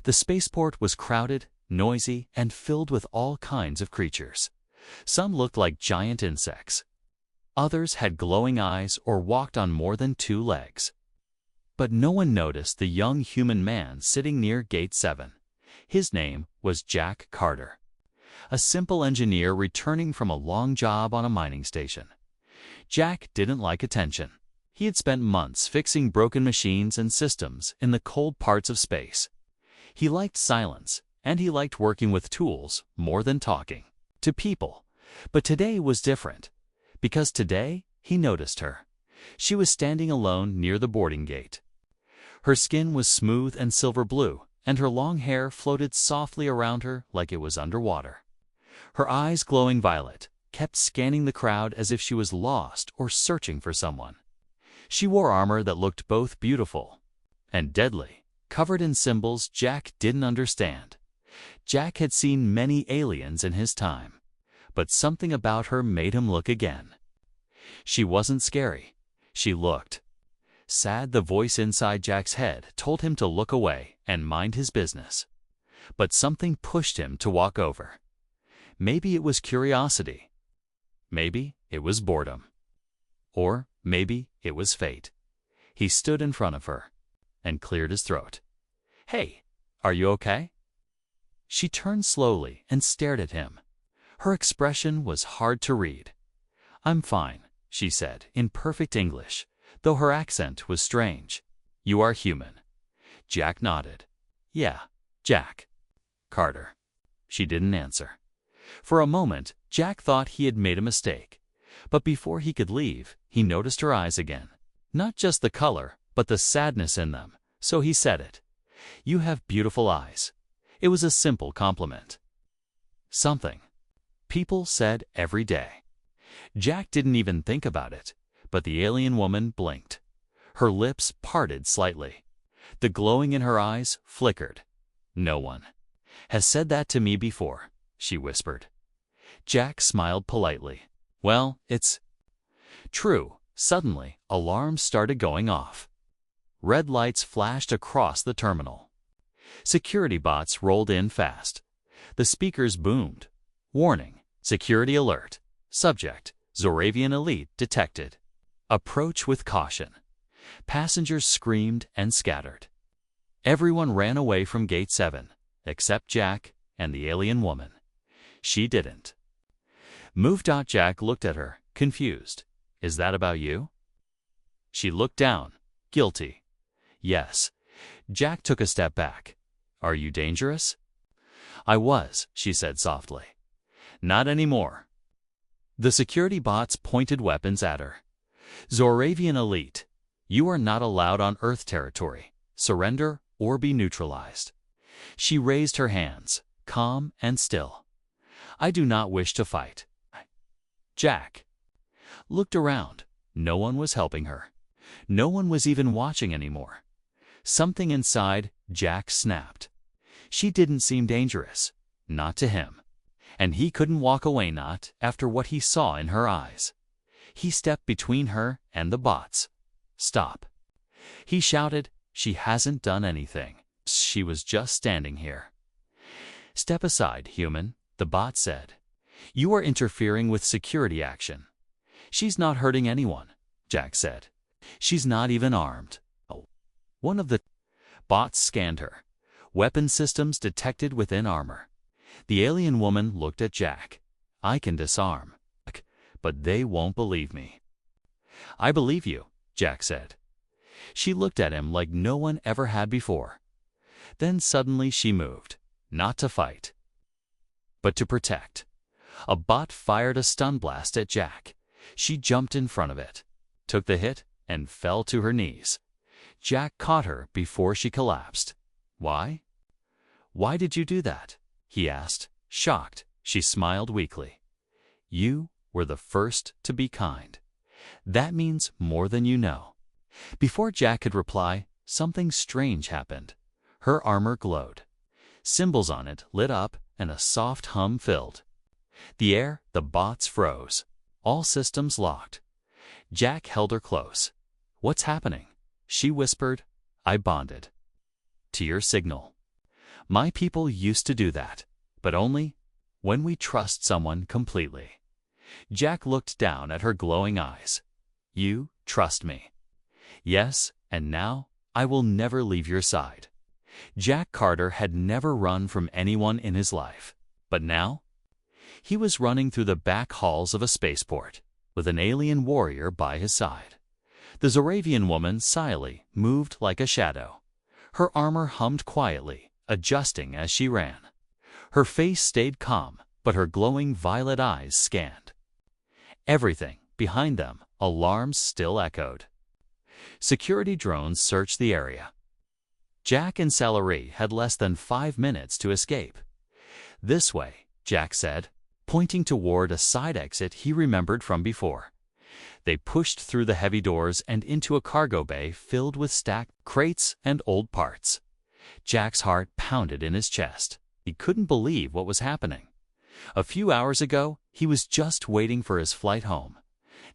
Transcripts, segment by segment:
The spaceport was crowded, noisy, and filled with all kinds of creatures. Some looked like giant insects. Others had glowing eyes or walked on more than 2 legs. But no one noticed the young human man sitting near Gate 7. His name was Jack Carter, a simple engineer returning from a long job on a mining station. Jack didn't like attention. He had spent months fixing broken machines and systems in the cold parts of space. He liked silence, and he liked working with tools more than talking to people. But today was different, because today he noticed her. She was standing alone near the boarding gate. Her skin was smooth and silver blue, and her long hair floated softly around her like it was underwater. Her eyes, glowing violet, kept scanning the crowd as if she was lost or searching for someone. She wore armor that looked both beautiful and deadly, covered in symbols Jack didn't understand. Jack had seen many aliens in his time, but something about her made him look again. She wasn't scary. She looked sad. The voice inside Jack's head told him to look away and mind his business. But something pushed him to walk over. Maybe it was curiosity. Maybe it was boredom. Or maybe it was fate. He stood in front of her and cleared his throat. "Hey, are you okay?" She turned slowly and stared at him. Her expression was hard to read. "I'm fine," she said in perfect English, though her accent was strange. "You are human." Jack nodded. "Yeah, Jack Carter." She didn't answer. For a moment, Jack thought he had made a mistake. But before he could leave, he noticed her eyes again. Not just the color, but the sadness in them. So he said it. "You have beautiful eyes." It was a simple compliment. Something people said every day. Jack didn't even think about it, but the alien woman blinked. Her lips parted slightly. The glowing in her eyes flickered. "No one has said that to me before," she whispered. Jack smiled politely. "Well, it's true." Suddenly, alarms started going off. Red lights flashed across the terminal. Security bots rolled in fast. The speakers boomed. "Warning, security alert. Subject, Zoravian elite detected. Approach with caution." Passengers screamed and scattered. Everyone ran away from Gate 7, except Jack and the alien woman. She didn't move. Jack looked at her, confused. "Is that about you?" She looked down, guilty. "Yes." Jack took a step back. "Are you dangerous?" "I was," she said softly. "Not anymore." The security bots pointed weapons at her. "Zoravian elite, you are not allowed on Earth territory. Surrender or be neutralized." She raised her hands, calm and still. "I do not wish to fight." Jack looked around. No one was helping her. No one was even watching anymore. Something inside Jack snapped. She didn't seem dangerous, not to him. And he couldn't walk away, not after what he saw in her eyes. He stepped between her and the bots. "Stop," he shouted. "She hasn't done anything. She was just standing here." "Step aside, human," the bot said. "You are interfering with security action." "She's not hurting anyone," Jack said. "She's not even armed." Oh. One of the bots scanned her. Weapon systems detected within armor. The alien woman looked at Jack. "I can disarm, but they won't believe me." "I believe you," Jack said. She looked at him like no one ever had before. Then suddenly she moved, not to fight, but to protect. A bot fired a stun blast at Jack. She jumped in front of it, took the hit, and fell to her knees. Jack caught her before she collapsed. "Why? Why did you do that?" he asked, shocked. She smiled weakly. "You were the first to be kind. That means more than you know." Before Jack could reply, something strange happened. Her armor glowed. Symbols on it lit up, and a soft hum filled the air. The bots froze. All systems locked. Jack held her close. "What's happening?" she whispered. "I bonded to your signal." My people used to do that, but only when we trust someone completely. Jack looked down at her glowing eyes. You trust me. Yes, and now I will never leave your side. Jack Carter had never run from anyone in his life, but now he was running through the back halls of a spaceport with an alien warrior by his side. The Zoravian woman, Sci-Fi, moved like a shadow. Her armor hummed quietly, adjusting as she ran. Her face stayed calm, but her glowing violet eyes scanned everything behind them. Alarms still echoed. Security drones searched the area. Jack and Sci-Fi had less than 5 minutes to escape. This way, Jack said, pointing toward a side exit he remembered from before. They pushed through the heavy doors and into a cargo bay filled with stacked crates and old parts. Jack's heart pounded in his chest. He couldn't believe what was happening. A few hours ago, he was just waiting for his flight home.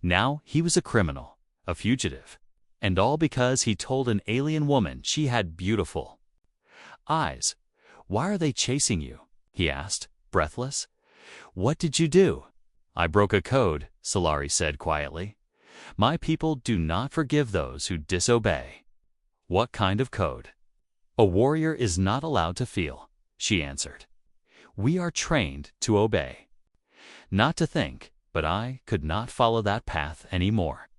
Now he was a criminal, a fugitive. And all because he told an alien woman she had beautiful eyes. Why are they chasing you? He asked, breathless. What did you do? I broke a code, Sci-Fi said quietly. My people do not forgive those who disobey. What kind of code? A warrior is not allowed to feel, she answered. We are trained to obey. Not to think, but I could not follow that path anymore.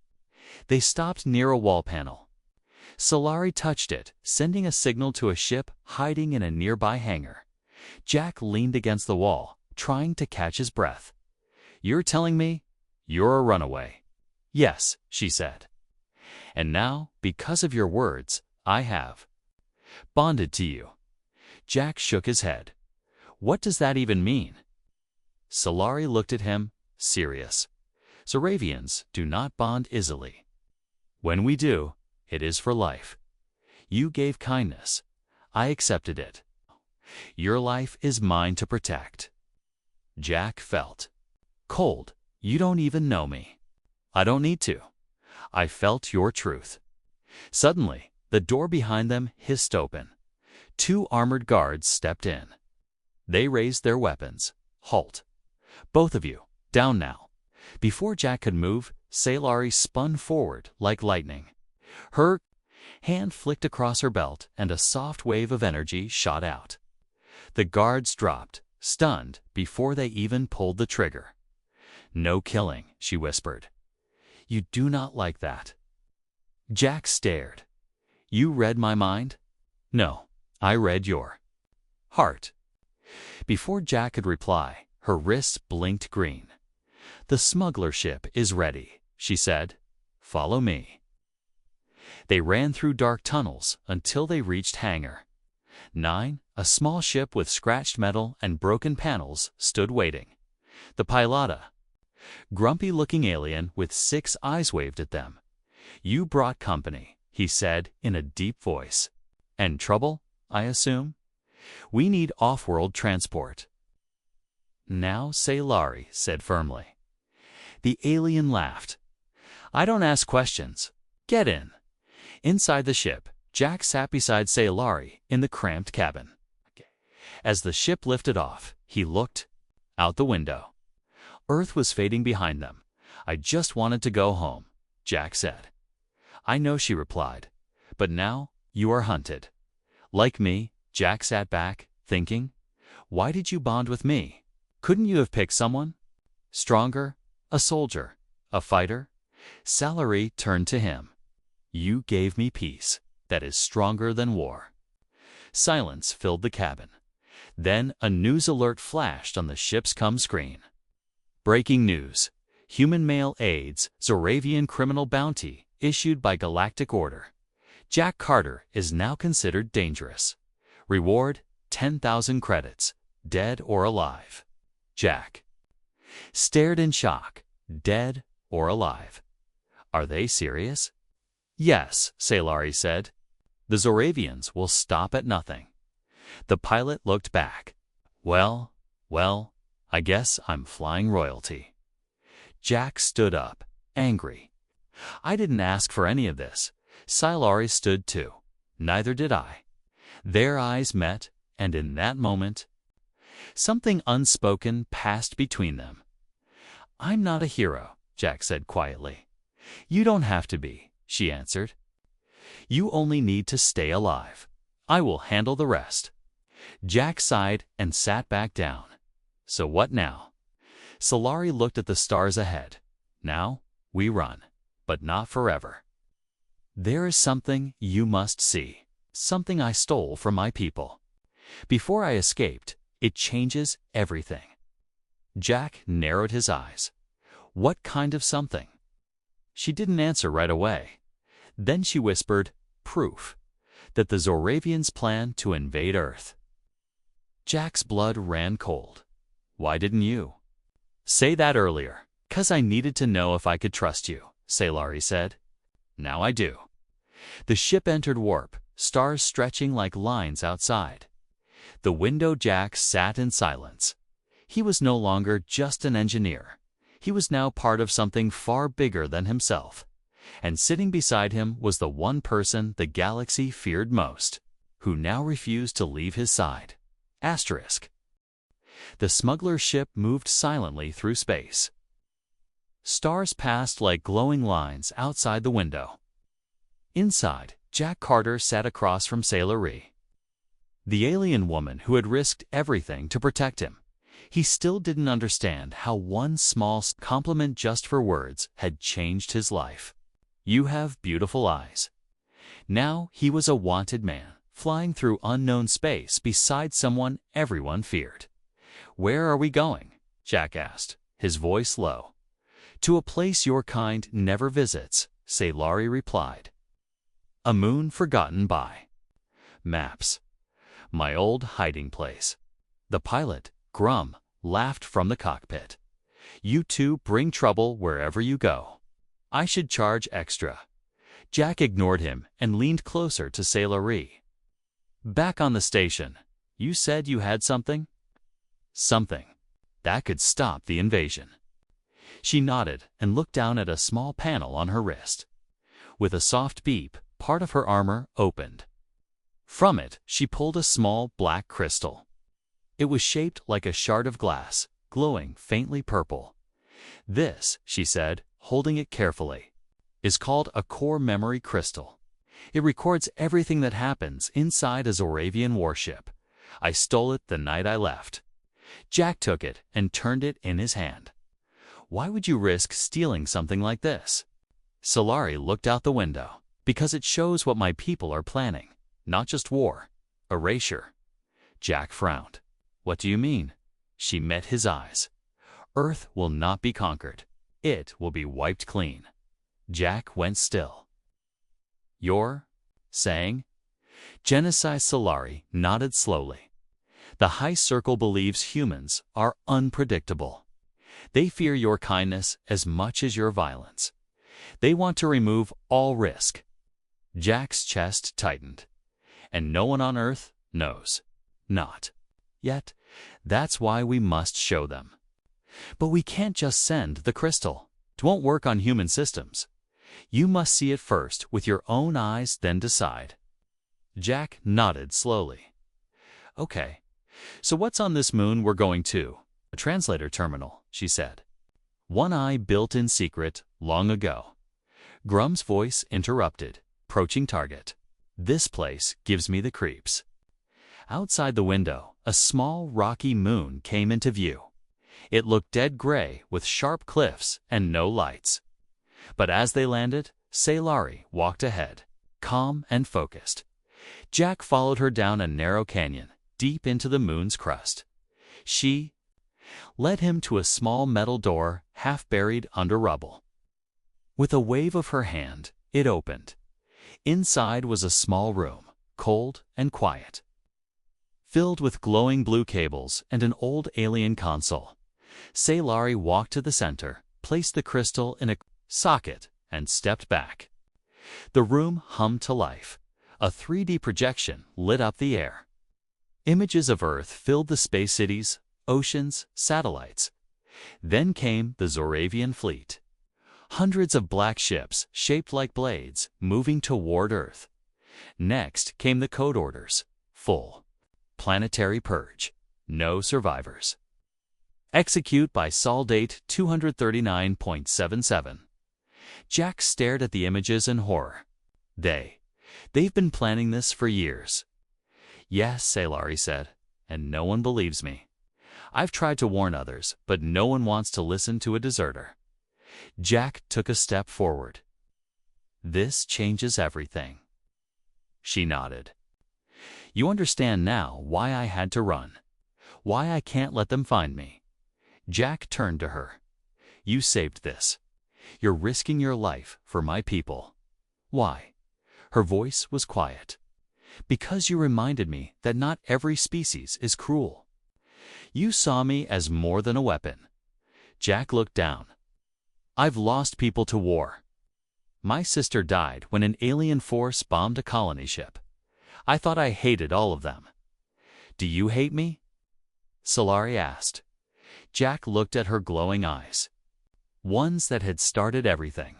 They stopped near a wall panel. Sci-Fi touched it, sending a signal to a ship hiding in a nearby hangar. Jack leaned against the wall, trying to catch his breath. You're telling me you're a runaway? Yes, she said. And now, because of your words, I have bonded to you. Jack shook his head. What does that even mean? Sci-Fi looked at him, serious. Zoravians do not bond easily. When we do, it is for life. You gave kindness. I accepted it. Your life is mine to protect. Jack felt cold. You don't even know me. I don't need to. I felt your truth. Suddenly, the door behind them hissed open. 2 armored guards stepped in. They raised their weapons. Halt. Both of you, down now. Before Jack could move, Sci-Fi spun forward like lightning. Her hand flicked across her belt and a soft wave of energy shot out. The guards dropped, stunned, before they even pulled the trigger. No killing, she whispered. You do not like that. Jack stared. You read my mind? No, I read your heart. Before Jack could reply, her wrists blinked green. The smuggler ship is ready, she said. Follow me. They ran through dark tunnels until they reached Hangar 9, a small ship with scratched metal and broken panels, stood waiting. The pilota, grumpy-looking alien with 6 eyes, waved at them. You brought company, he said in a deep voice. And trouble, I assume? We need off-world transport. Now, Sci-Fi said firmly. The alien laughed. I don't ask questions. Get in. Inside the ship, Jack sat beside Sci-Fi in the cramped cabin. As the ship lifted off, he looked out the window. Earth was fading behind them. I just wanted to go home, Jack said. I know, she replied. But now you are hunted. Like me, Jack sat back, thinking. Why did you bond with me? Couldn't you have picked someone stronger? A soldier? A fighter? Sci-Fi turned to him. You gave me peace that is stronger than war. Silence filled the cabin. Then a news alert flashed on the ship's comm screen. Breaking news. Human male aids Zoravian criminal bounty issued by Galactic Order. Jack Carter is now considered dangerous. Reward, 10,000 credits, dead or alive. Jack stared in shock. Dead or alive? Are they serious? Yes, Sci-Fi said. The Zoravians will stop at nothing. The pilot looked back. Well, I guess I'm flying royalty. Jack stood up, angry. I didn't ask for any of this. Sci-Fi stood too. Neither did I. Their eyes met, And in that moment, something unspoken passed between them. "I'm not a hero," Jack said quietly. "You don't have to be," she answered. "You only need to stay alive. I will handle the rest." Jack sighed and sat back down. "So what now?" Solari looked at the stars ahead. "Now, we run, but not forever. There is something you must see, something I stole from my people. Before I escaped, it changes everything." Jack narrowed his eyes. "What kind of something?" She didn't answer right away. Then she whispered, "Proof that the Zoravians plan to invade Earth." Jack's blood ran cold. "Why didn't you say that earlier?" "'Cause I needed to know if I could trust you," Solari said. "Now I do." The ship entered warp, stars stretching like lines outside. The window Jack sat in silence. He was no longer just an engineer. He was now part of something far bigger than himself. And sitting beside him was the one person the galaxy feared most, who now refused to leave his side. Asterisk. The smuggler's ship moved silently through space. Stars passed like glowing lines outside the window. Inside, Jack Carter sat across from Solari, the alien woman who had risked everything to protect him. He still didn't understand how one small compliment just for words had changed his life. "You have beautiful eyes." Now he was a wanted man, flying through unknown space beside someone everyone feared. "Where are we going?" Jack asked, his voice low. "To a place your kind never visits," Solari replied. "A moon forgotten by maps. My old hiding place." The pilot, Grum, laughed from the cockpit. "You two bring trouble wherever you go. I should charge extra." Jack ignored him and leaned closer to Solari. "Back on the station, you said you had something?" "Something that could stop the invasion." She nodded and looked down at a small panel on her wrist. With a soft beep, part of her armor opened. From it, she pulled a small black crystal. It was shaped like a shard of glass, glowing faintly purple. "This," she said, holding it carefully, "is called a core memory crystal. It records everything that happens inside a Zoravian warship. I stole it the night I left." Jack took it and turned it in his hand. "Why would you risk stealing something like this?" Solari looked out the window. "Because it shows what my people are planning. Not just war. Erasure." Jack frowned. "What do you mean?" She met his eyes. "Earth will not be conquered. It will be wiped clean." Jack went still. "You're saying?" Genocide. Solari nodded slowly. "The High Circle believes humans are unpredictable. They fear your kindness as much as your violence. They want to remove all risk." Jack's chest tightened. "And no one on Earth knows. Not yet. That's why we must show them." "But we can't just send the crystal. It won't work on human systems. You must see it first with your own eyes, then decide." Jack nodded slowly. "Okay. So what's on this moon we're going to?" "A translator terminal," she said. "One eye built in secret long ago." Grum's voice interrupted, approaching target. "This place gives me the creeps." Outside the window, a small rocky moon came into view. It looked dead gray with sharp cliffs and no lights. But as they landed, Solari walked ahead, calm and focused. Jack followed her down a narrow canyon, deep into the moon's crust. She led him to a small metal door half buried under rubble. With a wave of her hand, it opened. Inside was a small room, cold and quiet, filled with glowing blue cables and an old alien console. Solari walked to the center, placed the crystal in a socket, and stepped back. The room hummed to life. A 3D projection lit up the air. Images of Earth filled the space cities, oceans, satellites. Then came the Zoravian fleet. Hundreds of black ships, shaped like blades, moving toward Earth. Next came the code orders, full Planetary Purge. No survivors. Execute by Sol date 239.77. Jack stared at the images in horror. They've been planning this for years. Yes, Sailari said, and no one believes me. I've tried to warn others, but no one wants to listen to a deserter. Jack took a step forward. This changes everything. She nodded. You understand now why I had to run. Why I can't let them find me. Jack turned to her. You saved this. You're risking your life for my people. Why? Her voice was quiet. Because you reminded me that not every species is cruel. You saw me as more than a weapon. Jack looked down. I've lost people to war. My sister died when an alien force bombed a colony ship. I thought I hated all of them. Do you hate me? Solari asked. Jack looked at her glowing eyes. Ones that had started everything.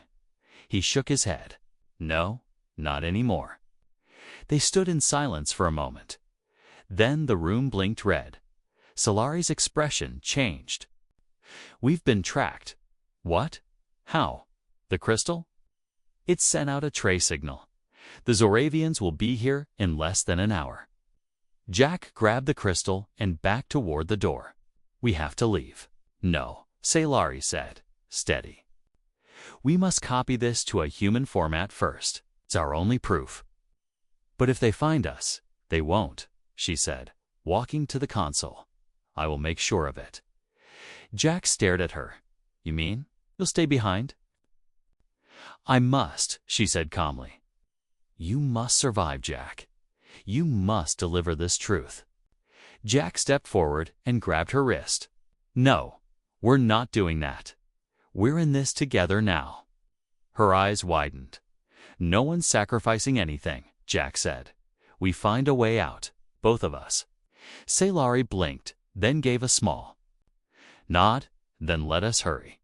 He shook his head. No, not anymore. They stood in silence for a moment. Then the room blinked red. Solari's expression changed. We've been tracked. What? How? The crystal? It sent out a trace signal. The Zoravians will be here in less than an hour. Jack grabbed the crystal and backed toward the door. We have to leave. No, Sailari said, steady. We must copy this to a human format first. It's our only proof. But if they find us, they won't, she said, walking to the console. I will make sure of it. Jack stared at her. You mean you'll stay behind? I must, she said calmly. You must survive, Jack. You must deliver this truth. Jack stepped forward and grabbed her wrist. No, we're not doing that. We're in this together now. Her eyes widened. No one's sacrificing anything, Jack said. We find a way out, both of us. Sailari blinked, then gave a small nod, then let us hurry.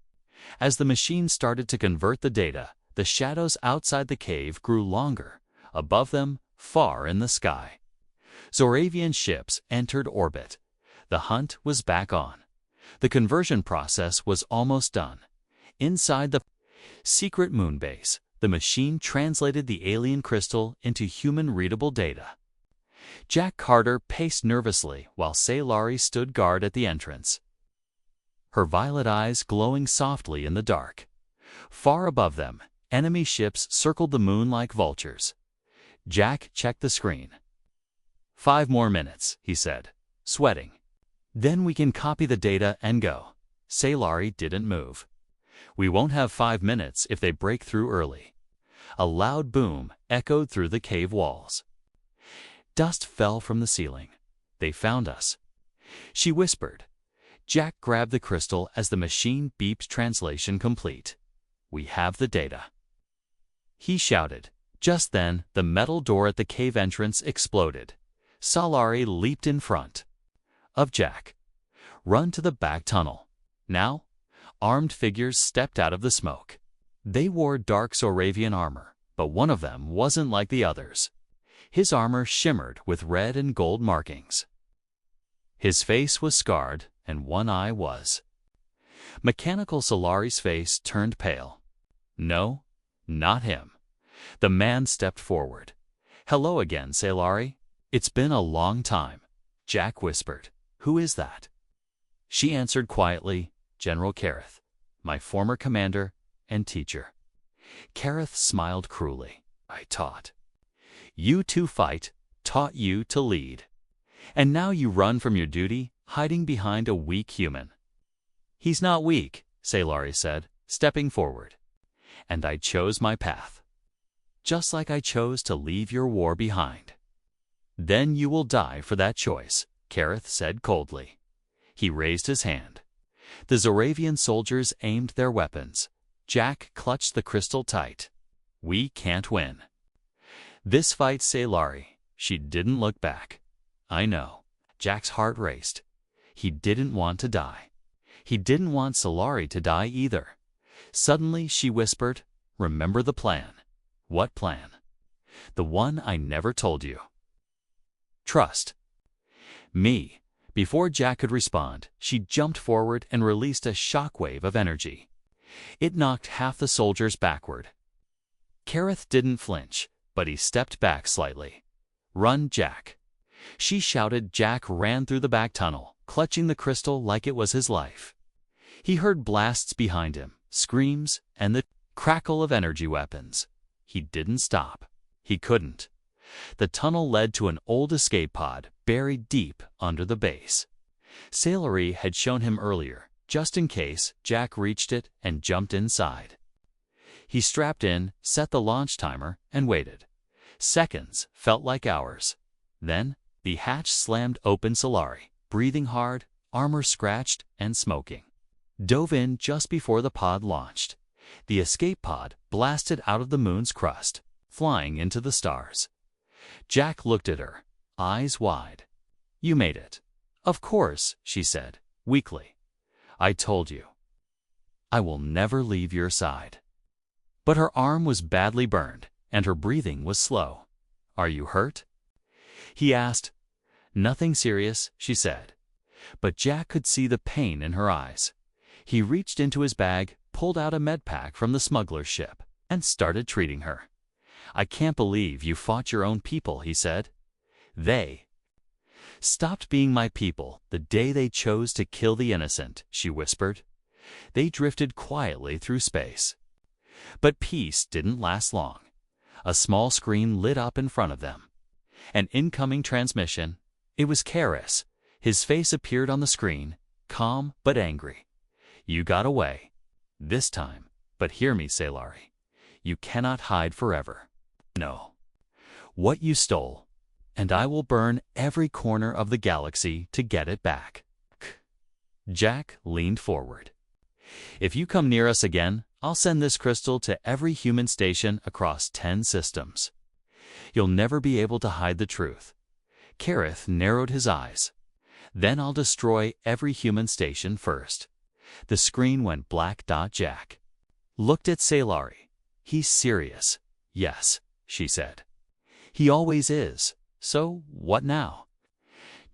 As the machine started to convert the data, the shadows outside the cave grew longer, above them, far in the sky. Zoravian ships entered orbit. The hunt was back on. The conversion process was almost done. Inside the secret moon base, the machine translated the alien crystal into human-readable data. Jack Carter paced nervously while Sailari stood guard at the entrance, her violet eyes glowing softly in the dark. Far above them, enemy ships circled the moon like vultures. Jack checked the screen. 5 more minutes, he said, sweating. Then we can copy the data and go. Sailari didn't move. We won't have 5 minutes if they break through early. A loud boom echoed through the cave walls. Dust fell from the ceiling. They found us. She whispered. Jack grabbed the crystal as the machine beeped translation complete. We have the data. He shouted. Just then, the metal door at the cave entrance exploded. Sailari leaped in front of Jack. Run to the back tunnel. Now, armed figures stepped out of the smoke. They wore dark Zoravian armor, but one of them wasn't like the others. His armor shimmered with red and gold markings. His face was scarred, and one eye was. Mechanical Sailari's face turned pale. No, not him. The man stepped forward. Hello again, Sailari. It's been a long time. Jack whispered. Who is that? She answered quietly, General Kareth, my former commander and teacher. Kareth smiled cruelly. I taught. You to fight, taught you to lead. And now you run from your duty, hiding behind a weak human. He's not weak, Sailari said, stepping forward. And I chose my path. Just like I chose to leave your war behind. Then you will die for that choice, Kareth said coldly. He raised his hand. The Zoravian soldiers aimed their weapons. Jack clutched the crystal tight. We can't win. This fight, Sailari. She didn't look back. I know. Jack's heart raced. He didn't want to die. He didn't want Sailari to die either. Suddenly she whispered, remember the plan. What plan? The one I never told you. Trust. Me. Before Jack could respond, she jumped forward and released a shockwave of energy. It knocked half the soldiers backward. Kareth didn't flinch, but he stepped back slightly. "Run, Jack!" She shouted. Jack ran through the back tunnel, clutching the crystal like it was his life. He heard blasts behind him, screams, and the crackle of energy weapons. He didn't stop. He couldn't. The tunnel led to an old escape pod buried deep under the base. Sailory had shown him earlier, just in case. Jack reached it and jumped inside. He strapped in, set the launch timer, and waited. Seconds felt like hours. Then, the hatch slammed open. Sailory, breathing hard, armor scratched and smoking, dove in just before the pod launched. The escape pod blasted out of the moon's crust, flying into the stars. Jack looked at her, eyes wide. "You made it." "Of course," she said, weakly. "I told you. I will never leave your side." But her arm was badly burned, and her breathing was slow. "Are you hurt?" he asked. "Nothing serious," she said. But Jack could see the pain in her eyes. He reached into his bag, pulled out a med pack from the smuggler's ship, and started treating her. "I can't believe you fought your own people," he said. "They stopped being my people the day they chose to kill the innocent," she whispered. They drifted quietly through space. But peace didn't last long. A small screen lit up in front of them. An incoming transmission. It was Kareth. His face appeared on the screen, calm but angry. "You got away. This time. But hear me, Sailory. You cannot hide forever. No. What you stole. And I will burn every corner of the galaxy to get it back." Jack leaned forward. "If you come near us again, I'll send this crystal to every human station across 10 systems. You'll never be able to hide the truth." Kareth narrowed his eyes. "Then I'll destroy every human station first." The screen went black. Jack looked at Sailory. "He's serious." "Yes," she said. "He always is. So, what now?"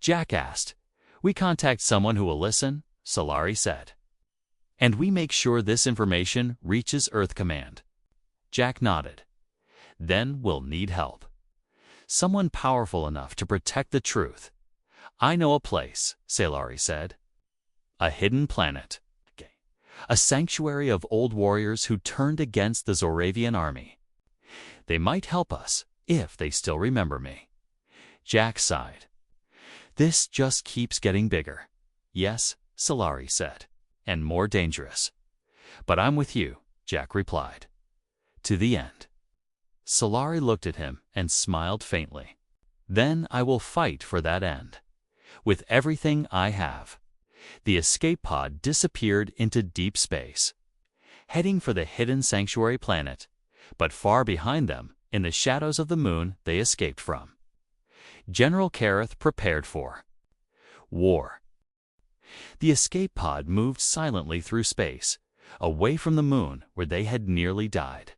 Jack asked. "We contact someone who will listen," Sailory said. "And we make sure this information reaches Earth Command." Jack nodded. "Then we'll need help. Someone powerful enough to protect the truth." "I know a place," Sailory said. "A hidden planet. A sanctuary of old warriors who turned against the Zoravian army. They might help us, if they still remember me." Jack sighed. "This just keeps getting bigger." "Yes," Sailory said, "and more dangerous." "But I'm with you," Jack replied. "To the end." Sailory looked at him and smiled faintly. "Then I will fight for that end. With everything I have." The escape pod disappeared into deep space, heading for the hidden sanctuary planet, but far behind them, in the shadows of the moon they escaped from, General Kareth prepared for war. The escape pod moved silently through space, away from the moon where they had nearly died.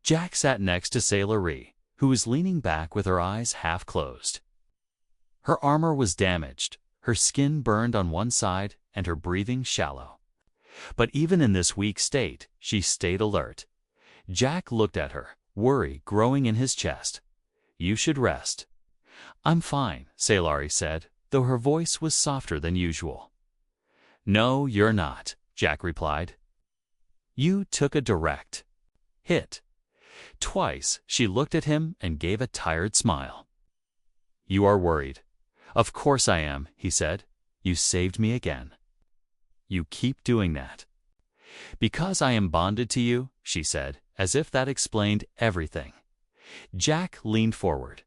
Jack sat next to Sailory, who was leaning back with her eyes half closed. Her armor was damaged, her skin burned on one side, and her breathing shallow. But even in this weak state, she stayed alert. Jack looked at her, worry growing in his chest. "You should rest." "I'm fine," Sailory said, though her voice was softer than usual. "No, you're not," Jack replied. "You took a direct hit." Twice she looked at him and gave a tired smile. "You are worried." "Of course I am," he said. "You saved me again." "You keep doing that." "Because I am bonded to you," she said, as if that explained everything. Jack leaned forward.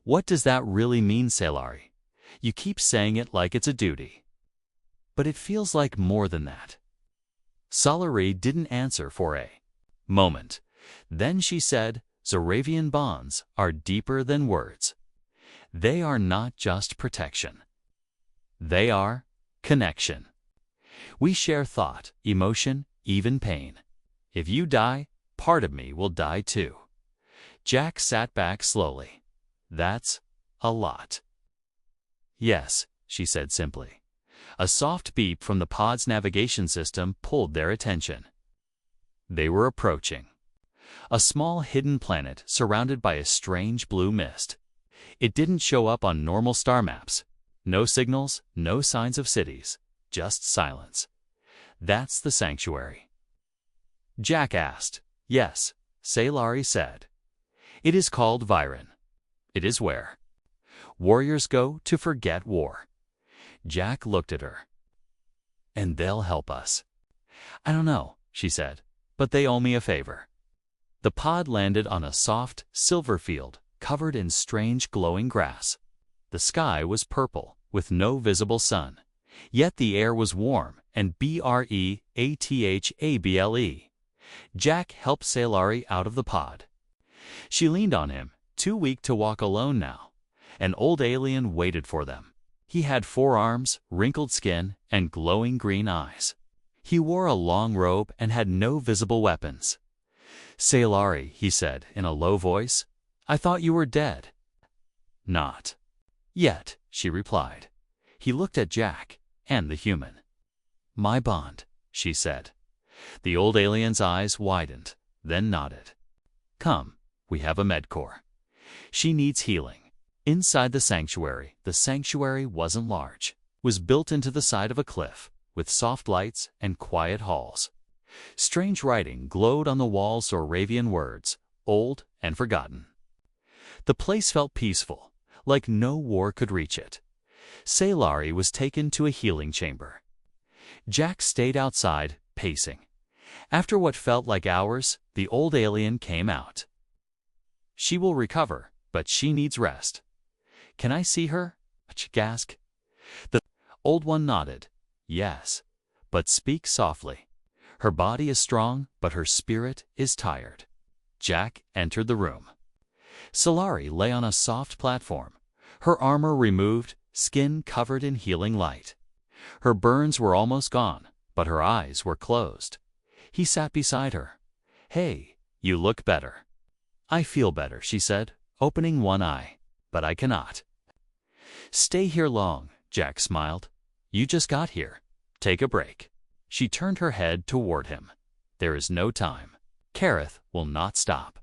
"What does that really mean, Sailory? You keep saying it like it's a duty. But it feels like more than that." Sailory didn't answer for a moment. Then she said, "Zoravian bonds are deeper than words. They are not just protection. They are connection. We share thought, emotion, even pain. If you die, part of me will die too." Jack sat back slowly. "That's a lot." Yes, she said simply. A soft beep from the pod's navigation system pulled their attention. They were approaching a small hidden planet surrounded by a strange blue mist. It didn't show up on normal star maps. No signals, no signs of cities, just silence. That's the sanctuary. Jack asked. Yes, Sailari said. It is called Viren. It is where warriors go to forget war. Jack looked at her. And they'll help us. I don't know, she said, but they owe me a favor. The pod landed on a soft, silver field covered in strange glowing grass. The sky was purple, with no visible sun. Yet the air was warm and breathable. Jack helped Sailari out of the pod. She leaned on him, too weak to walk alone now. An old alien waited for them. He had 4 arms, wrinkled skin, and glowing green eyes. He wore a long robe and had no visible weapons. Sailari, he said in a low voice, I thought you were dead. Not yet, she replied. He looked at Jack and the human. My bond, she said. The old alien's eyes widened, then nodded. Come, we have a medcore. She needs healing. Inside the sanctuary wasn't large. It was built into the side of a cliff, with soft lights and quiet halls. Strange writing glowed on the walls, Zoravian words, old and forgotten. The place felt peaceful, like no war could reach it. Sailari was taken to a healing chamber. Jack stayed outside, pacing. After what felt like hours, the old alien came out. She will recover, but she needs rest. Can I see her? Jack asked. The old one nodded. Yes, but speak softly. Her body is strong, but her spirit is tired. Jack entered the room. Sailari lay on a soft platform, her armor removed, skin covered in healing light. Her burns were almost gone, but her eyes were closed. He sat beside her. Hey, you look better. I feel better, she said, opening one eye, but I cannot stay here long, Jack smiled. You just got here. Take a break. She turned her head toward him. There is no time. Kareth will not stop.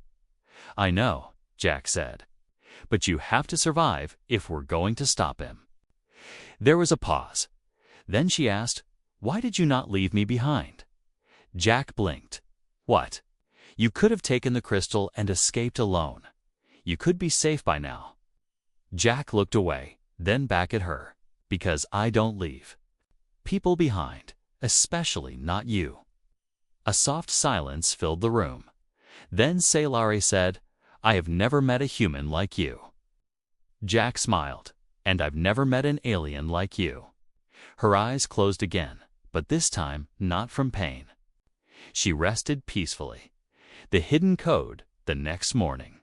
I know, Jack said. But you have to survive if we're going to stop him. There was a pause. Then she asked, Why did you not leave me behind? Jack blinked. What? You could have taken the crystal and escaped alone. You could be safe by now. Jack looked away, then back at her. Because I don't leave people behind, especially not you. A soft silence filled the room. Then Sailari said, I have never met a human like you. Jack smiled. And I've never met an alien like you. Her eyes closed again, but this time not from pain. She rested peacefully. The hidden code the next morning.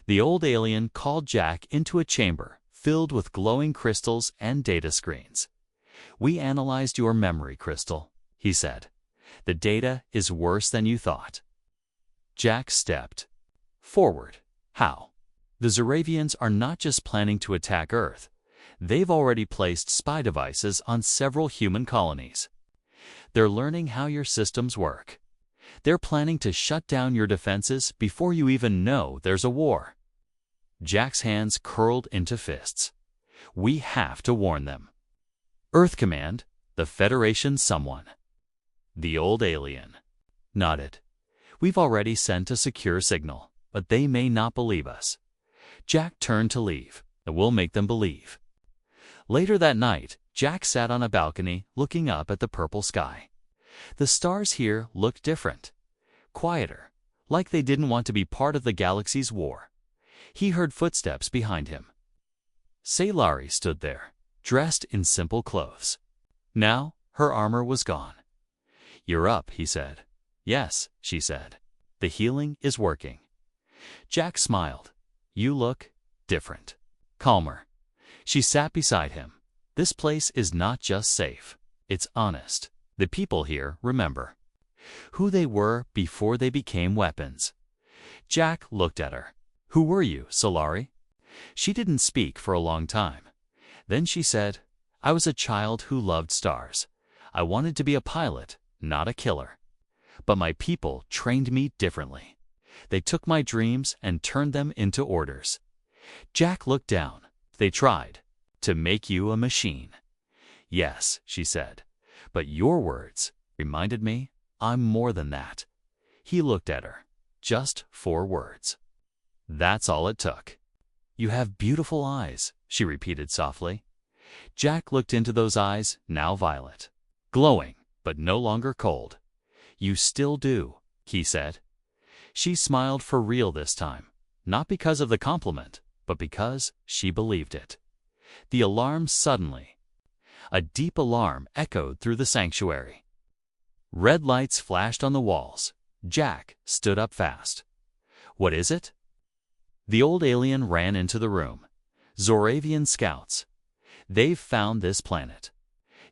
The old alien called Jack into a chamber filled with glowing crystals and data screens. We analyzed your memory crystal, he said. The data is worse than you thought. Jack stepped forward. How? The Zoravians are not just planning to attack Earth. They've already placed spy devices on several human colonies. They're learning how your systems work. They're planning to shut down your defenses before you even know there's a war. Jack's hands curled into fists. We have to warn them. Earth Command, the Federation someone. The old alien nodded. We've already sent a secure signal, but they may not believe us. Jack turned to leave, and we'll make them believe. Later that night, Jack sat on a balcony looking up at the purple sky. The stars here looked different, quieter, like they didn't want to be part of the galaxy's war. He heard footsteps behind him. Sailari stood there, dressed in simple clothes. Now, her armor was gone. You're up, he said. Yes, she said. The healing is working. Jack smiled. You look different. Calmer. She sat beside him. This place is not just safe. It's honest. The people here remember who they were before they became weapons. Jack looked at her. Who were you, Sailari? She didn't speak for a long time. Then she said, I was a child who loved stars. I wanted to be a pilot, not a killer. But my people trained me differently. They took my dreams and turned them into orders. Jack looked down. They tried to make you a machine. Yes, she said, but your words reminded me I'm more than that. He looked at her. Just 4 words. That's all it took. You have beautiful eyes, she repeated softly. Jack looked into those eyes, now violet, glowing, but no longer cold. You still do, he said. She smiled for real this time, not because of the compliment, but because she believed it. The alarm suddenly. A deep alarm echoed through the sanctuary. Red lights flashed on the walls. Jack stood up fast. What is it? The old alien ran into the room. Zoravian scouts. They've found this planet.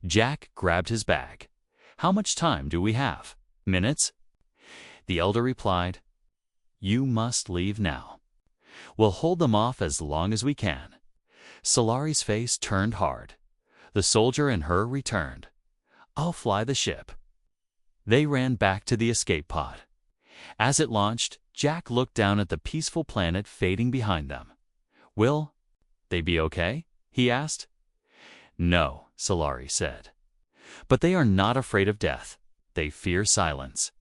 Jack grabbed his bag. How much time do we have? Minutes? The elder replied, You must leave now. We'll hold them off as long as we can. Solari's face turned hard. The soldier in her returned. I'll fly the ship. They ran back to the escape pod. As it launched, Jack looked down at the peaceful planet fading behind them. Will they be okay? He asked. No, Solari said. But they are not afraid of death. They fear silence.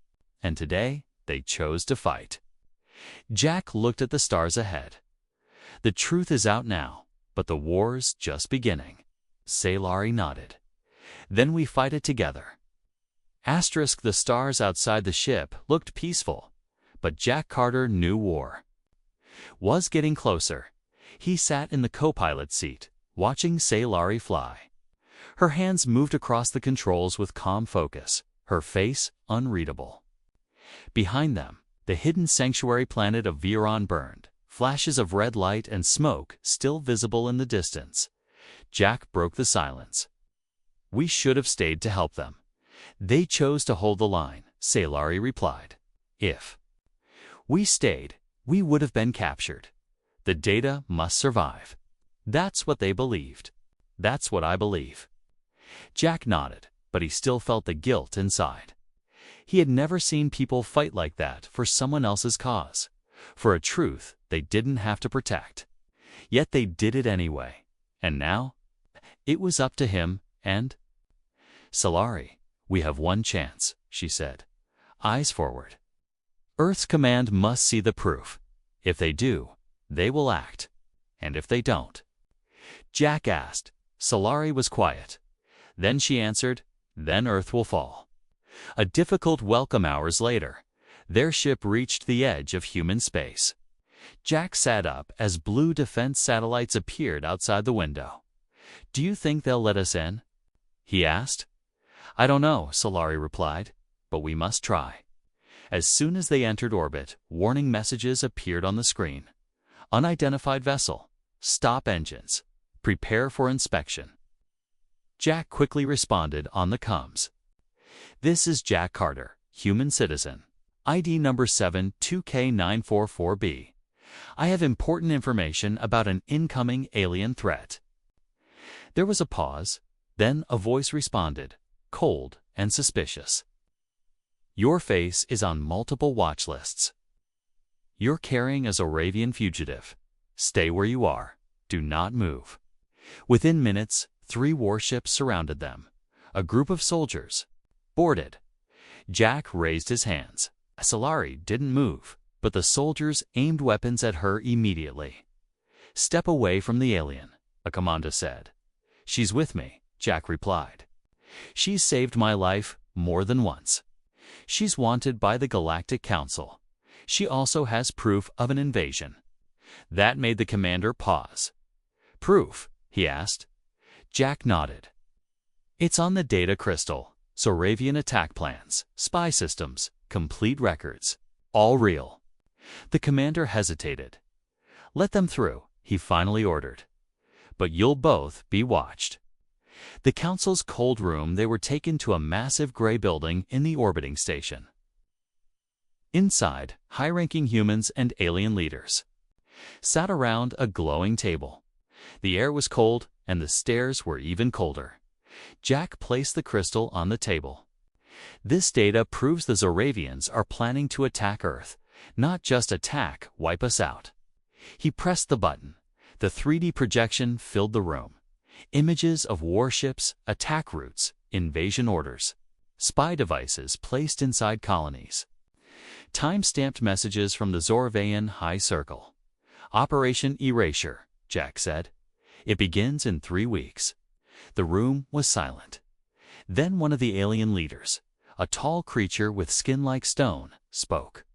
And today, they chose to fight. Jack looked at the stars ahead. The truth is out now, but the war's just beginning. Solari nodded. Then we fight it together. The stars outside the ship looked peaceful, but Jack Carter knew war was getting closer. He sat in the co-pilot seat, watching Solari fly. Her hands moved across the controls with calm focus, her face unreadable. Behind them, the hidden sanctuary planet of Viron burned, flashes of red light and smoke still visible in the distance. Jack broke the silence. We should have stayed to help them. They chose to hold the line, Solari replied. If we stayed, we would have been captured. The data must survive. That's what they believed. That's what I believe. Jack nodded, but he still felt the guilt inside. He had never seen people fight like that for someone else's cause, for a truth they didn't have to protect. Yet they did it anyway. And now, it was up to him and Solari. We have one chance, she said. Eyes forward. Earth's command must see the proof. If they do, they will act. And if they don't? Jack asked. Solari was quiet. Then she answered, then Earth will fall. A difficult welcome hours later, their ship reached the edge of human space. Jack sat up as blue defense satellites appeared outside the window. Do you think they'll let us in? He asked. I don't know, Solari replied, but we must try. As soon as they entered orbit, warning messages appeared on the screen. Unidentified vessel. Stop engines. Prepare for inspection. Jack quickly responded on the comms. This is Jack Carter, human citizen. ID number 72K944B. I have important information about an incoming alien threat. There was a pause, then a voice responded, cold and suspicious. Your face is on multiple watch lists. You're carrying a Zoravian fugitive. Stay where you are. Do not move. Within minutes, 3 warships surrounded them. A group of soldiers. Boarded. Jack raised his hands. Solari didn't move, but the soldiers aimed weapons at her immediately. Step away from the alien, a commander said. She's with me, Jack replied. She's saved my life more than once. She's wanted by the Galactic Council. She also has proof of an invasion. That made the commander pause. Proof? He asked. Jack nodded. It's on the data crystal. Zoravian attack plans, spy systems, complete records. All real. The commander hesitated. Let them through, he finally ordered. But you'll both be watched. The council's cold room, they were taken to a massive gray building in the orbiting station. Inside, high-ranking humans and alien leaders sat around a glowing table. The air was cold and the stairs were even colder. Jack placed the crystal on the table. This data proves the Zoravians are planning to attack Earth, not just attack, wipe us out. He pressed the button. The 3D projection filled the room. Images of warships, attack routes, invasion orders, spy devices placed inside colonies. Time-stamped messages from the Zoravian High Circle. Operation Erasure, Jack said. It begins in 3 weeks. The room was silent. Then one of the alien leaders, a tall creature with skin like stone, spoke.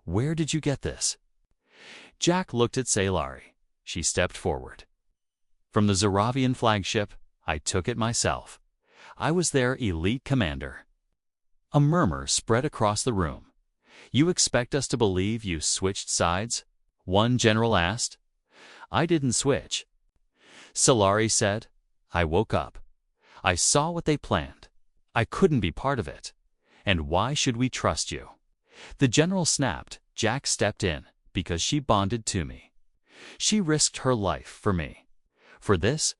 "Where did you get this?" Jack looked at Sailari. She stepped forward. "From the Zoravian flagship, I took it myself. I was their elite commander." A murmur spread across the room. "You expect us to believe you switched sides?" one general asked. "I didn't switch," Sailari said. "I woke up. I saw what they planned. I couldn't be part of it. And why should we trust you?" The general snapped. Jack stepped in, "Because she bonded to me. She risked her life for me. For this?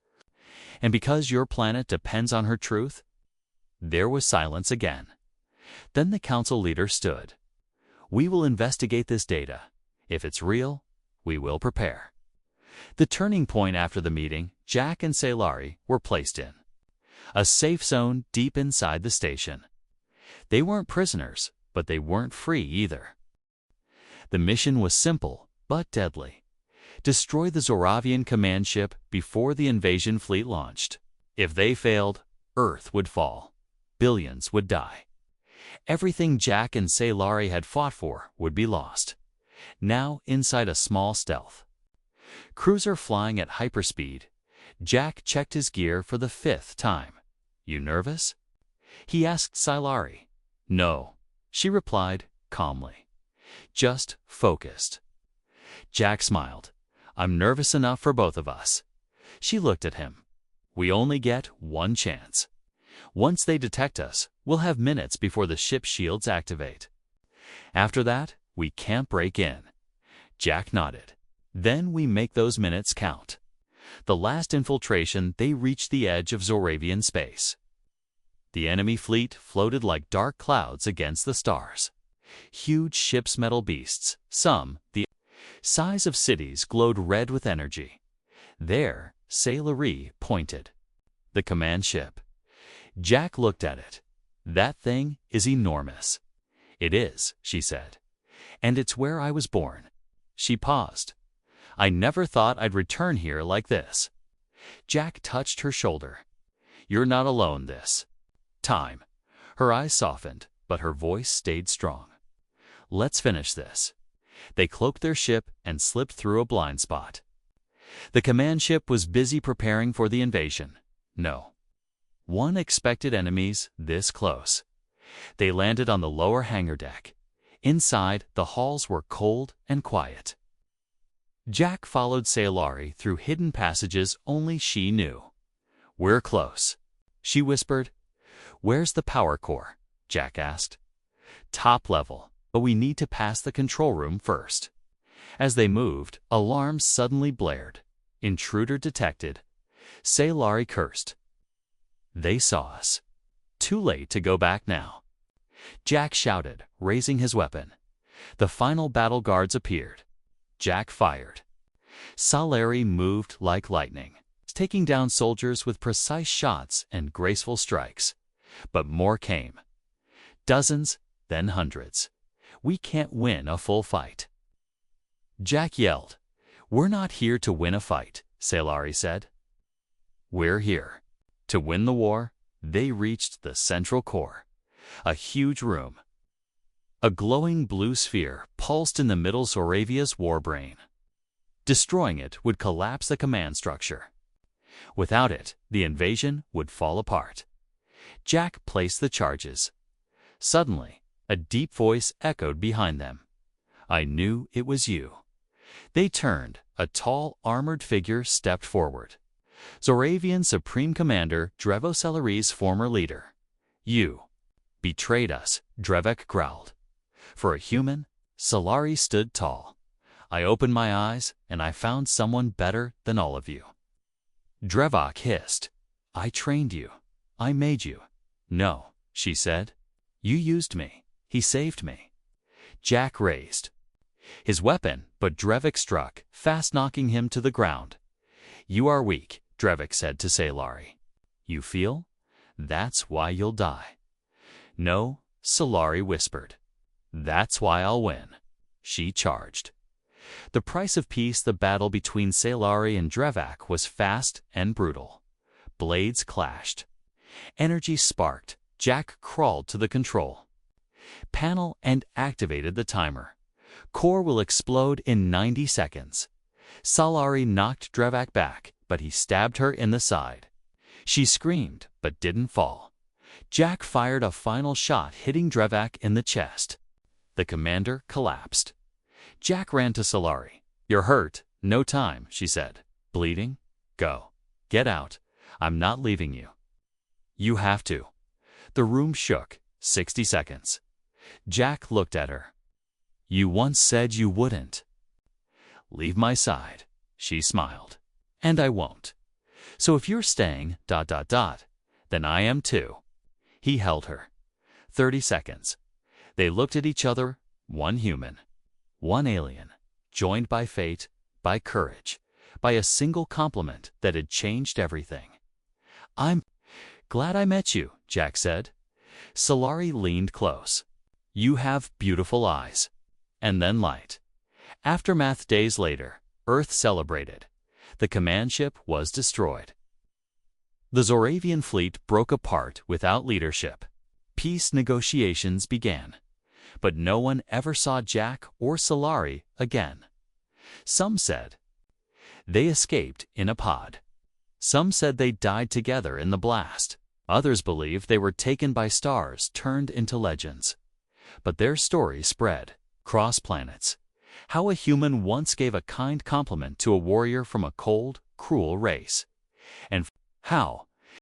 And because your planet depends on her truth?" There was silence again. Then the council leader stood. "We will investigate this data. If it's real, we will prepare." The turning point after the meeting, Jack and Sailari were placed in a safe zone deep inside the station. They weren't prisoners, but they weren't free either. The mission was simple, but deadly. Destroy the Zoravian command ship before the invasion fleet launched. If they failed, Earth would fall. Billions would die. Everything Jack and Sailari had fought for would be lost. Now inside a small stealth cruiser flying at hyperspeed, Jack checked his gear for the 5th time. "You nervous?" he asked Sailari. "No," she replied calmly. "Just focused." Jack smiled. "I'm nervous enough for both of us." She looked at him. "We only get one chance. Once they detect us, we'll have minutes before the ship's shields activate. After that, we can't break in." Jack nodded. "Then we make those minutes count." The last infiltration, they reached the edge of Zoravian space. The enemy fleet floated like dark clouds against the stars. Huge ship's metal beasts, some the size of cities, glowed red with energy. There, Sailari pointed. "The command ship." Jack looked at it. "That thing is enormous." "It is," she said. "And it's where I was born." She paused. "I never thought I'd return here like this." Jack touched her shoulder. "You're not alone this time." Her eyes softened, but her voice stayed strong. "Let's finish this." They cloaked their ship and slipped through a blind spot. The command ship was busy preparing for the invasion. No one expected enemies this close. They landed on the lower hangar deck. Inside, the halls were cold and quiet. Jack followed Sailari through hidden passages only she knew. "We're close," she whispered. "Where's the power core?" Jack asked. "Top level, but we need to pass the control room first." As they moved, alarms suddenly blared. "Intruder detected." Sailari cursed. "They saw us. Too late to go back now." Jack shouted, raising his weapon. The final battle guards appeared. Jack fired. Sailari moved like lightning, taking down soldiers with precise shots and graceful strikes. But more came. Dozens, then hundreds. "We can't win a full fight." Jack yelled. "We're not here to win a fight," Sailari said. "We're here to win the war." They reached the central core, a huge room. A glowing blue sphere pulsed in the middle. Zoravia's warbrain. Destroying it would collapse the command structure. Without it, the invasion would fall apart. Jack placed the charges. Suddenly, a deep voice echoed behind them. "I knew it was you." They turned. A tall, armored figure stepped forward. Zoravian Supreme Commander Drevo Sailari's former leader. "You betrayed us," Drevek growled. For a human, Sailari stood tall. "I opened my eyes, and I found someone better than all of you." Drevok hissed. I trained you. I made you. No, she said. You used me. He saved me. Jack raised his weapon, but Drevok struck, fast knocking him to the ground. You are weak, Drevok said to Salari. You feel? That's why you'll die. No, Salari whispered. That's why I'll win. She charged. The price of peace, the battle between Salari and Drevok, was fast and brutal. Blades clashed. Energy sparked. Jack crawled to the control panel and activated the timer. Core will explode in 90 seconds. Salari knocked Drevok back, but he stabbed her in the side. She screamed, but didn't fall. Jack fired a final shot, hitting Drevok in the chest. The commander collapsed. Jack ran to Salari. You're hurt. No time, she said. Bleeding? Go. Get out. I'm not leaving you. You have to. The room shook. 60 seconds. Jack looked at her. You once said you wouldn't. Leave my side, she smiled. And I won't. So if you're staying, then I am too. He held her. 30 seconds. They looked at each other, one human, one alien, joined by fate, by courage, by a single compliment that had changed everything. I'm glad I met you, Jack said. Salari leaned close. You have beautiful eyes. And then light. Aftermath. Days later, Earth celebrated. The command ship was destroyed. The Zoravian fleet broke apart without leadership. Peace negotiations began. But no one ever saw Jack or Salari again. Some said they escaped in a pod. Some said they died together in the blast. Others believed they were taken by stars turned into legends. But their story spread across planets. How a human once gave a kind compliment to a warrior from a cold, cruel race. And how